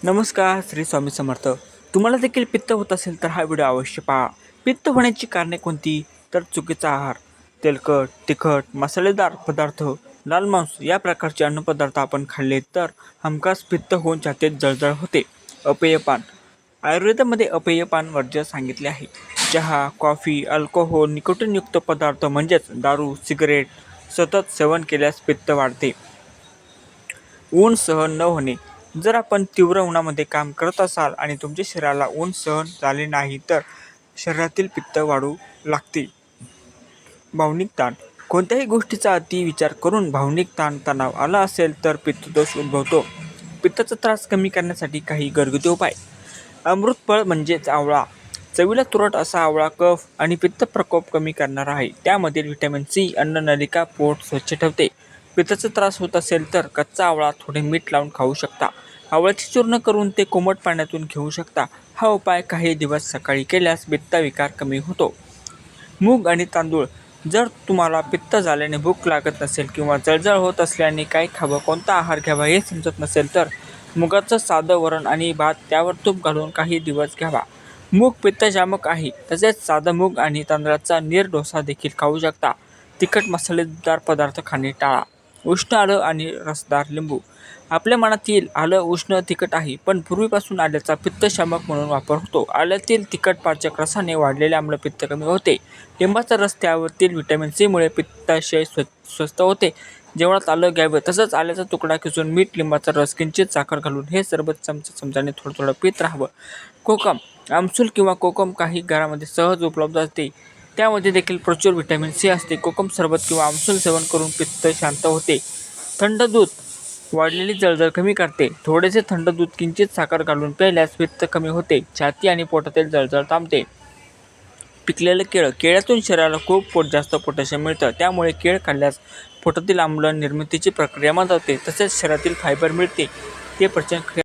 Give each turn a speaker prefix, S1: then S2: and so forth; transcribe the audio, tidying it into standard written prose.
S1: नमस्कार, श्री स्वामी समर्थ. तुम्हाला देखील पित्त होत असेल तर हा व्हिडिओ अवश्य पहा. पित्त होण्याची कारणे कोणती? तर चुकीचा आहार, तेलकट, तिखट, मसालेदार पदार्थ, लाल मांस या प्रकारचे अन्नपदार्थ आपण खाल्ले तर हमखास पित्त होऊन छातीत जळजळ होते. अपेयपान. आयुर्वेदामध्ये अपेयपान वर्ज्य सांगितले आहे. चहा, कॉफी, अल्कोहोल, निकोटीनयुक्त पदार्थ म्हणजेच दारू, सिगरेट सतत सेवन केल्यास पित्त वाढते. ऊन सहन न होणे. जर आपण तीव्र उन्हामध्ये काम करत असाल आणि तुमच्या शरीराला ऊन सहन झाले नाही तर शरीरातील पित्त वाढू लागते. भावनिक ताण. कोणत्याही गोष्टीचा अति विचार करून भावनिक तणाव आला असेल तर पित्तदोष उद्भवतो. पित्ताचा त्रास कमी करण्यासाठी काही घरगुती उपाय. अमृतफळ म्हणजेच आवळा. चवीला तुरट असा आवळा कफ आणि पित्त प्रकोप कमी करणारा आहे. त्यामधील व्हिटॅमिन सी अन्ननलिका पोट स्वच्छ ठेवते. पित्ताचा त्रास होत असेल तर कच्चा आवळा थोडे मीठ लावून खाऊ शकता. आवळ्याचे चूर्ण करून ते कोमट पाण्यातून घेऊ शकता. हा उपाय काही दिवस सकाळी केल्यास पित्तविकार कमी होतो. मूग आणि तांदूळ. जर तुम्हाला पित्त झाल्याने भूक लागत नसेल किंवा जळजळ होत असल्याने काय खावं, कोणता आहार घ्यावा हे समजत नसेल तर मुगाचं साधं वरण आणि भात त्यावर तूप घालून काही दिवस घ्यावा. मूग पित्तशामक आहे. तसेच साधं मूग आणि तांदळाचा नीर डोसा देखील खाऊ शकता. तिखट मसालेदार पदार्थ खाणे टाळा. उष्ण आलं आणि रसदार लिंबू. आपल्या मनात येईल आलं उष्ण तिखट आहे, पण पूर्वीपासून आल्याचा पित्तशामक म्हणून वापर होतो. आल्यातील तिखट पाचक रसाने वाढलेले आम्लपित्त कमी होते. लिंबाचा रस त्यावरील व्हिटॅमिन सी मुळे पित्ताशय स्वस्त होते. जेवणात आलं घ्यावं. तसंच आल्याचा तुकडा खिसून मीठ, लिंबाचा रस, किंचित साखर घालून हे सरबत चमच्याने थोडं थोडं पीत राहावं. कोकम. आमसूल किंवा कोकम काही घरामध्ये सहज उपलब्ध असते. त्यामध्ये देखील प्रचूर व्हिटॅमिन सी असते. कोकम सरबत किंवा आमसूल सेवन करून पित्त शांत होते. थंड दूध वाढलेली जळजळ कमी करते. थोडेसे थंड दूध किंचित साखर घालून प्यायल्यास पित्त कमी होते. छाती आणि पोटातील जळजळ थांबते. पिकलेलं केळं. केळ्यातून शरीराला खूप जास्त पोटॅशियम मिळतं. त्यामुळे केळ खाल्ल्यास पोटातील आम्ल निर्मितीची प्रक्रिया मंदावते. तसेच शरीरातील फायबर मिळते. ते पचन